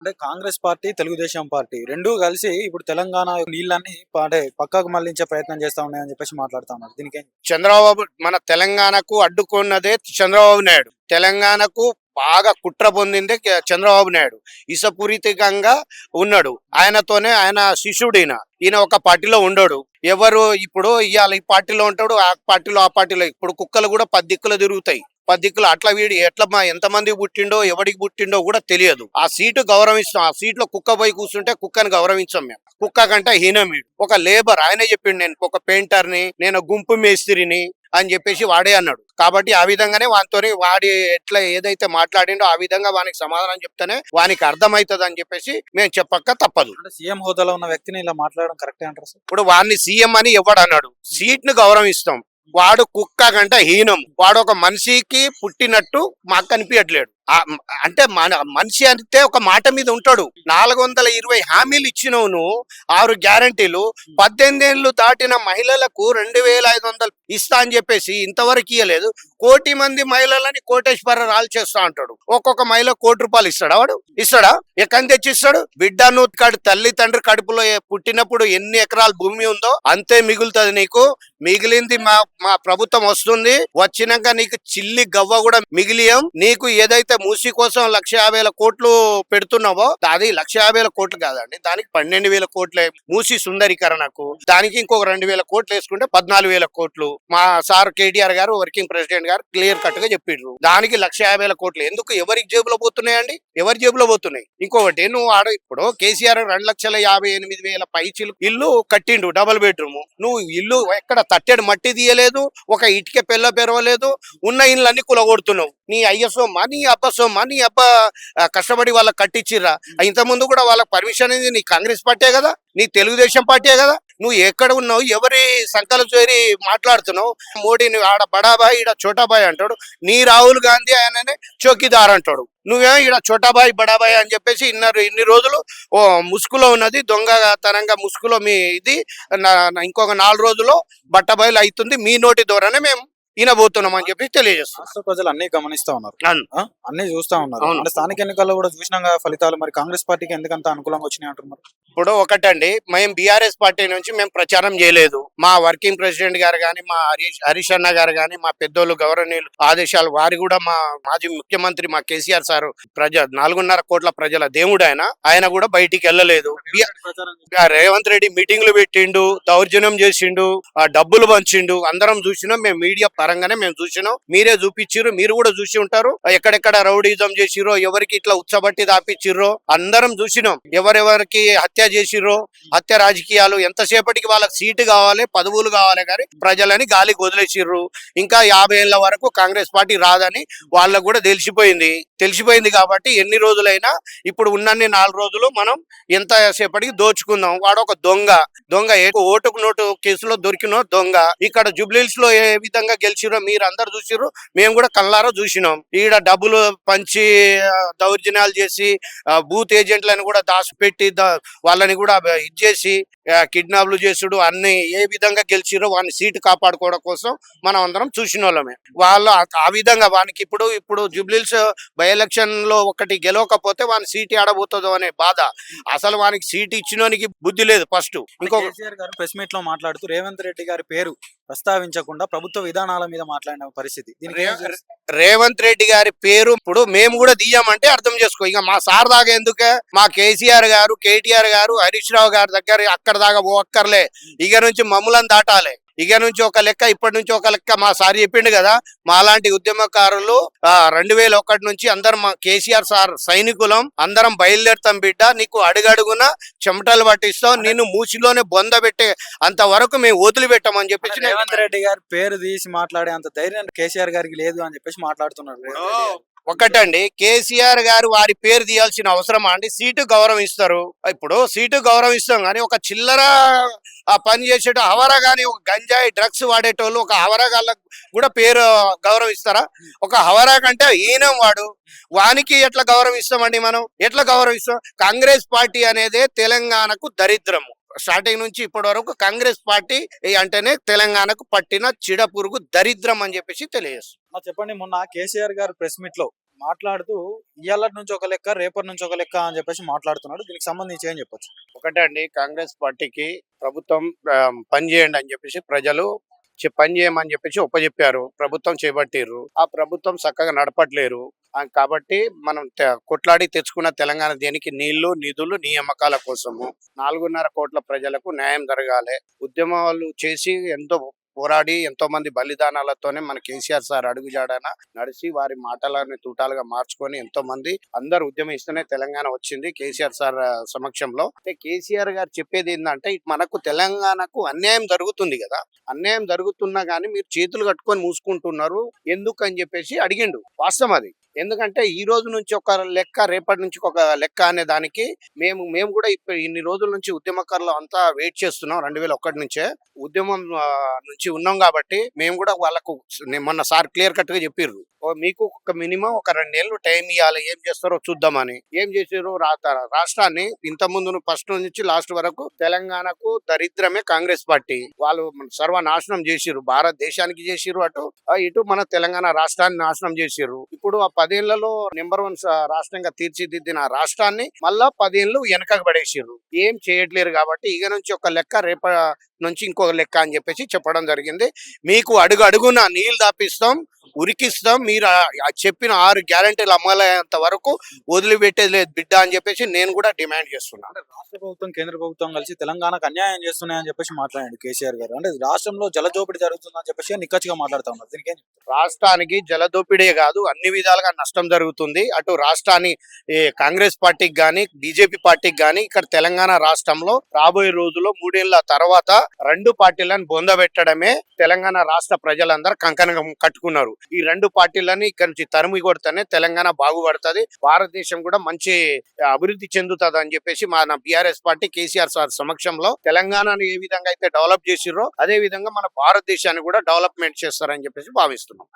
అంటే Congress party, Telugu Desam party 2 కలిసి ఇప్పుడు తెలంగాణ నీళ్ళన్నీ అంటే పక్కకు మళ్లించే ప్రయత్నం చేస్తా ఉన్నాయని చెప్పేసి మాట్లాడుతా ఉన్నారు. దీనికేం చంద్రబాబు మన తెలంగాణకు అడ్డుకున్నదే చంద్రబాబు నాయుడు. తెలంగాణకు బాగా కుట్ర పొందిందే చంద్రబాబు నాయుడు. ఇసపూరితంగా ఉన్నాడు. ఆయనతోనే ఆయన శిష్యుడు ఈయన ఒక పార్టీలో ఉండడు. ఎవరు ఇప్పుడు ఇవాళ ఈ పార్టీలో ఉంటాడు, ఆ పార్టీలో ఆ పార్టీలో. ఇప్పుడు కుక్కలు కూడా 10 దిక్కులు తిరుగుతాయి. 10 దిక్కులు అట్లా వీడి ఎట్లా ఎంతమంది పుట్టిండో ఎవడికి పుట్టిండో కూడా తెలియదు. ఆ సీటు గౌరవిస్తాం. ఆ సీట్లో కుక్క పోయి కూర్చుంటే కుక్కని గౌరవించాం మేము. కుక్క కంటే హీనం వీడు. ఒక లేబర్ ఆయనే చెప్పిండు, నేను ఒక పెయింటర్ని, నేను గుంపు మేస్త్రిని అని చెప్పేసి వాడే అన్నాడు. కాబట్టి ఆ విధంగానే వానితోని వాడి ఎట్లా ఏదైతే మాట్లాడిండో ఆ విధంగా వానికి సమాధానం చెప్తేనే వానికి అర్థమవుతుంది అని చెప్పేసి మేము చెప్పక తప్పదు. అంటే సీఎం హోదాలో ఉన్న వ్యక్తిని ఇలా మాట్లాడడం కరెక్టే అంటారు సార్? ఇప్పుడు వాడిని సీఎం అని ఎవడు అన్నాడు? సీట్ ను గౌరవిస్తాం. వాడు కుక్క కంటే హీనం. వాడు ఒక మనిషికి పుట్టినట్టు మాకు కనిపించట్లేడు. అంటే మన మనిషి అంటే ఒక మాట మీద ఉంటాడు. 420 హామీలు ఇచ్చినవు నువ్వు, 6 గ్యారంటీలు. 18 ఏళ్ళు దాటిన మహిళలకు 2500 ఇస్తా అని చెప్పేసి ఇంతవరకు ఇయ్యలేదు. 1 కోటి మంది మహిళలని కోటేశ్వరరాలు చేస్తా అంటాడు. ఒక్కొక్క మహిళ ₹1 ఇస్తాడా? వాడు ఇస్తాడా? ఎక్కడి తెచ్చి ఇస్తాడు? బిడ్డను తల్లి తండ్రి కడుపులో పుట్టినప్పుడు ఎన్ని ఎకరాల భూమి ఉందో అంతే మిగులుతుంది నీకు. మిగిలింది మా ప్రభుత్వం వస్తుంది. వచ్చినాక నీకు చిల్లి గవ్వ కూడా మిగిలియం. నీకు ఏదైతే మూసి కోసం 1,50,000 కోట్లు పెడుతున్నావో అది 1,50,000 కోట్లు కాదండి, దానికి 12,000 కోట్లే మూసి సుందరీకరణకు. దానికి ఇంకొక 2,000 కోట్లు వేసుకుంటే 14,000 కోట్లు. మా సార్ కేటీఆర్ గారు, వర్కింగ్ ప్రెసిడెంట్ గారు క్లియర్ కట్ గా చెప్పిండ్రు. దానికి 1,50,000 కోట్లు ఎందుకు? ఎవరికి జేబులో పోతున్నాయండి? ఎవరి జేబులో పోతున్నాయి? ఇంకొకటి, నువ్వు ఇప్పుడు కేసీఆర్ 2,58,000 పైచిలు ఇల్లు కట్టిండు, డబుల్ బెడ్రూమ్. నువ్వు ఇల్లు ఎక్కడ తట్టెడు మట్టి తీయలేదు, ఒక ఇటుక పెళ్ళ పెరవలేదు. ఉన్న ఇళ్ళన్నీ కులగొడుతున్నావు. నీ అయ్య సొమ్మ, నీ అబ్బ సొమ్మ, నీ అబ్బ కష్టపడి వాళ్ళకి కట్టించిర్రా? ఇంతకుముందు కూడా వాళ్ళకి పర్మిషన్ అనేది నీ కాంగ్రెస్ పార్టీ కదా, నీ తెలుగుదేశం పార్టీ కదా. నువ్వు ఎక్కడ ఉన్నావు? ఎవరి సంకలు చేరి మాట్లాడుతున్నావు? మోడీని ఆడ బడాబాయ్, ఈడ చోటాబాయ్ అంటాడు. నీ రాహుల్ గాంధీ ఆయననే చౌకీదార్ అంటాడు. నువ్వేమో ఈడ చోటాబాయ్ బడాబాయ్ అని చెప్పేసి ఇన్ని రోజులు ముసుగులో ఉన్నది, దొంగతనంగా ముసుగులో మీ ఇది. ఇంకొక 4 రోజుల్లో బట్టబయలు అవుతుంది. మీ నోటి ద్వారానే మేము ఈనబోతున్నాం అని చెప్పి తెలియజేస్తాం. రాష్ట్ర ప్రజలు అన్ని గమనిస్తా ఉన్నారు, అన్ని చూస్తా ఉన్నారు. అంటే స్థానిక ఎన్నికల్లో కూడా చూసినాం ఫలితాలు. మరి కాంగ్రెస్ పార్టీకి ఎందుకంత అనుకూలంగా వచ్చినాయి అంటున్నారు? ఇప్పుడు ఒకటండి, మేము బీఆర్ఎస్ పార్టీ నుంచి మేము ప్రచారం చేయలేదు. మా వర్కింగ్ ప్రెసిడెంట్ గారు కానీ, మా హరీష్ అన్న గారు కానీ, మా పెద్దోళ్ళు గౌరవనీయులు ఆదేశాలు వారి కూడా, మా మాజీ ముఖ్యమంత్రి మా కేసీఆర్ సారు 4.5 కోట్ల ప్రజల దేవుడు ఆయన కూడా బయటికి వెళ్ళలేదు. రేవంత్ రెడ్డి మీటింగ్లు పెట్టిండు, దౌర్జన్యం చేసిండు, డబ్బులు పంచిండు. అందరం చూసినాం. మేము మీడియా పరంగానే మేము చూసినాం. మీరే చూపించిర్రు, మీరు కూడా చూసి ఉంటారు. ఎక్కడెక్కడ రౌడీజం చేసిర్రో, ఎవరికి ఇట్లా ఉచ్చబట్టి దాపిచ్చిర్రో అందరం చూసినాం. ఎవరెవరికి హత్య చేసిర్రో, హత్య రాజకీయాలు. ఎంతసేపటికి వాళ్ళకి సీటు కావాలి, పదవులు కావాలి, కానీ ప్రజలని గాలికి వదిలేసిర్రు. ఇంకా 50 ఏళ్ల వరకు కాంగ్రెస్ పార్టీ రాదని వాళ్ళకు కూడా తెలిసిపోయింది కాబట్టి ఎన్ని రోజులైనా ఇప్పుడు ఉన్నన్ని 4 రోజులు మనం ఎంతసేపటికి దోచుకుందాం. వాడు ఒక దొంగ ఓటుకు నోటు కేసులో దొరికిన దొంగ. ఇక్కడ జూబ్లీహిల్స్ లో ఏ విధంగా గెలిచిరో మీరు అందరు చూసిర్రు, మేము కూడా కళ్ళారా చూసినాం. ఈడ డబ్బులు పంచి దౌర్జన్యాలు చేసి బూత్ ఏజెంట్లను కూడా దాచిపెట్టి వాళ్ళని కూడా ఇచ్చేసి కిడ్నాప్లు చేసుడు అన్ని ఏ విధంగా గెలిచిరో వాని సీటు కాపాడుకోవడం కోసం మనం అందరం చూసిన వాళ్ళమే. వాళ్ళు ఆ విధంగా వానికి ఇప్పుడు జూబ్లీహిల్స్ బై ఎలక్షన్ లో ఒకటి గెలవకపోతే వాని సీటు ఆడబోతుందో అనే బాధ. అసలు వానికి సీటు ఇచ్చినోనికి బుద్ధి లేదు. ఫస్ట్ కేసీఆర్ గారు ప్రెస్ మీట్ లో మాట్లాడుతూ రేవంత్ రెడ్డి గారి పేరు ప్రస్తావించకుండా ప్రభుత్వ విధానాల మీద మాట్లాడిన పరిస్థితి. రేవంత్ రెడ్డి గారి పేరు ఇప్పుడు మేము కూడా తీయమంటే అర్థం చేసుకో. ఇక మా సార్ దాకా ఎందుకే? మా కేసీఆర్ గారు, కేటీఆర్ గారు, హరీష్ రావు గారి దగ్గర అక్కడ దాకా పోక్కర్లే. ఇక నుంచి మమ్ములను దాటాలి. ఇక నుంచి ఒక లెక్క, ఇప్పటి నుంచి ఒక లెక్క. మా సార్ చెప్పిండు కదా, మాలాంటి ఉద్యమకారులు 2001 నుంచి అందరం మా కేసీఆర్ సార్ సైనికులం, అందరం బయలుదేరుతాం బిడ్డ. నీకు అడుగడుగున చెమటలు పట్టిస్తాం, నిన్ను మూసిలోనే బొంద పెట్టే అంత వరకు మేము వదిలిపెట్టామని చెప్పేసి రేవంత్ రెడ్డి గారి పేరు తీసి మాట్లాడే అంత ధైర్యం కేసీఆర్ గారికి లేదు అని చెప్పేసి మాట్లాడుతున్నారు. ఒకటండి, కేసీఆర్ గారు వారి పేరు తీయాల్సిన అవసరమా అండి? సీటు గౌరవిస్తారు. ఇప్పుడు సీటు గౌరవిస్తాం కానీ ఒక చిల్లర పని చేసేటో హవరా కానీ, ఒక గంజాయి డ్రగ్స్ వాడేటోళ్ళు ఒక హవరాగాళ్ళకు కూడా పేరు గౌరవిస్తారా? ఒక హవరా కంటే ఈయనం వానికి ఎట్లా గౌరవిస్తామండి? మనం ఎట్లా గౌరవిస్తాం? కాంగ్రెస్ పార్టీ అనేది తెలంగాణకు దరిద్రము. స్టార్టింగ్ నుంచి ఇప్పటి వరకు కాంగ్రెస్ పార్టీ అంటేనే తెలంగాణకు పట్టిన చిడపురుగు, దరిద్రం అని చెప్పేసి తెలియజేస్తుంది. చెప్పండి, మొన్న కేసీఆర్ గారు ప్రెస్ మీట్ లో మాట్లాడుతూ ఇయ్యాల నుంచి ఒక లెక్క రేపటి నుంచి ఒక లెక్క అని చెప్పేసి మాట్లాడుతున్నాడు. దీనికి సంబంధించి ఏం చెప్పొచ్చు? ఒకటే అండి, కాంగ్రెస్ పార్టీకి ప్రభుత్వం పని చేయండి అని చెప్పేసి ప్రజలు పని చేయమని చెప్పేసి ఒప్పజెప్పారు. ప్రభుత్వం చేపట్టిర్రు. ఆ ప్రభుత్వం చక్కగా నడపట్లేరు. కాబట్టి మనం కొట్లాడి తెచ్చుకున్న తెలంగాణ దేనికి? నీళ్లు, నిధులు, నియామకాల కోసము. 4.5 కోట్ల ప్రజలకు న్యాయం జరగాలి. ఉద్యమాలు చేసి ఎంతో పోరాడి ఎంతో మంది బలిదానాలతోనే మన కేసీఆర్ సార్ అడుగుజాడన నడిచి వారి మాటలని తూటాలుగా మార్చుకొని ఎంతో మంది అందరు ఉద్యమిస్తూనే తెలంగాణ వచ్చింది కేసీఆర్ సార్ సమక్షంలో. అంటే కేసీఆర్ గారు చెప్పేది ఏంటంటే, మనకు తెలంగాణకు అన్యాయం జరుగుతుంది కదా, అన్యాయం జరుగుతున్నా గానీ మీరు చేతులు కట్టుకొని మూసుకుంటున్నారు ఎందుకు అని చెప్పేసి అడిగిండు. వాస్తవం అది. ఎందుకంటే ఈ రోజు నుంచి ఒక లెక్క, రేపటి నుంచి ఒక లెక్క అనే దానికి మేము కూడా ఇప్పుడు ఇన్ని రోజుల నుంచి ఉద్యమకారులు అంతా వెయిట్ చేస్తున్నాం. 2001 నుంచే ఉద్యమం నుంచి ఉన్నాం కాబట్టి మేము కూడా వాళ్ళకు మొన్న సార్ క్లియర్ కట్ గా చెప్పిర్రు, మీకు ఒక మినిమం ఒక 2 నెలలు టైం ఇవ్వాలి, ఏం చేస్తారో చూద్దామని. ఏం చేసారు? రాష్ట్రాన్ని ఇంత ముందు ఫస్ట్ నుంచి లాస్ట్ వరకు తెలంగాణకు దరిద్రమే కాంగ్రెస్ పార్టీ. వాళ్ళు సర్వనాశనం చేసిర్రు, భారతదేశానికి చేసిర్రు, ఇటు మన తెలంగాణ రాష్ట్రాన్ని నాశనం చేసిర్రు. ఇప్పుడు ఆ 10 ఏళ్లలో నెంబర్ 1 రాష్ట్రంగా తీర్చిదిద్దిన రాష్ట్రాన్ని మళ్ళా 10 ఏళ్ళు వెనకకు పడేసిర్రు. ఏం చేయట్లేరు కాబట్టి ఇక నుంచి ఒక లెక్క, రేప నుంచి ఇంకొక లెక్క అని చెప్పేసి చెప్పడం జరిగింది. మీకు అడుగు అడుగున నీళ్లు దాపిస్తాం, ఉరికిస్తాం, మీరు చెప్పిన 6 గ్యారెంటీలు అమలయ్యేంత వరకు వదిలిపెట్టేది లేదు బిడ్డ అని చెప్పేసి నేను కూడా డిమాండ్ చేస్తున్నాను. అంటే రాష్ట్ర ప్రభుత్వం కేంద్ర ప్రభుత్వం కలిసి తెలంగాణకు అన్యాయం చేస్తున్నాయని చెప్పేసి మాట్లాడాడు కేసీఆర్ గారు. అంటే రాష్ట్రంలో జలదోపిడీ జరుగుతుందని చెప్పేసి నిక్కచ్చిగా మాట్లాడుతా ఉన్నారు. దీనికి ఏం చెప్తారు? రాష్ట్రానికి జలదోపిడే కాదు, అన్ని విధాలుగా నష్టం జరుగుతుంది. అటు రాష్ట్రాన్ని కాంగ్రెస్ పార్టీకి గాని, బీజేపీ పార్టీకి గాని, ఇక్కడ తెలంగాణ రాష్ట్రంలో రాబోయే రోజుల్లో 3 ఏళ్ల తర్వాత 2 పార్టీలను బొందబెట్టడమే తెలంగాణ రాష్ట్ర ప్రజలందరూ కంకణం కట్టుకున్నారు. ఈ 2 పార్టీలని ఇక్కడ నుంచి తరిమి కొడితేనే తెలంగాణ బాగుపడుతుంది, భారతదేశం కూడా మంచి అభివృద్ధి చెందుతుంది అని చెప్పేసి మన బీఆర్ఎస్ పార్టీ కేసీఆర్ సార్ సమక్షంలో తెలంగాణను ఏ విధంగా అయితే డెవలప్ చేసిర్రో అదే విధంగా మన భారతదేశాన్ని కూడా డెవలప్మెంట్ చేస్తారని చెప్పేసి భావిస్తున్నాం.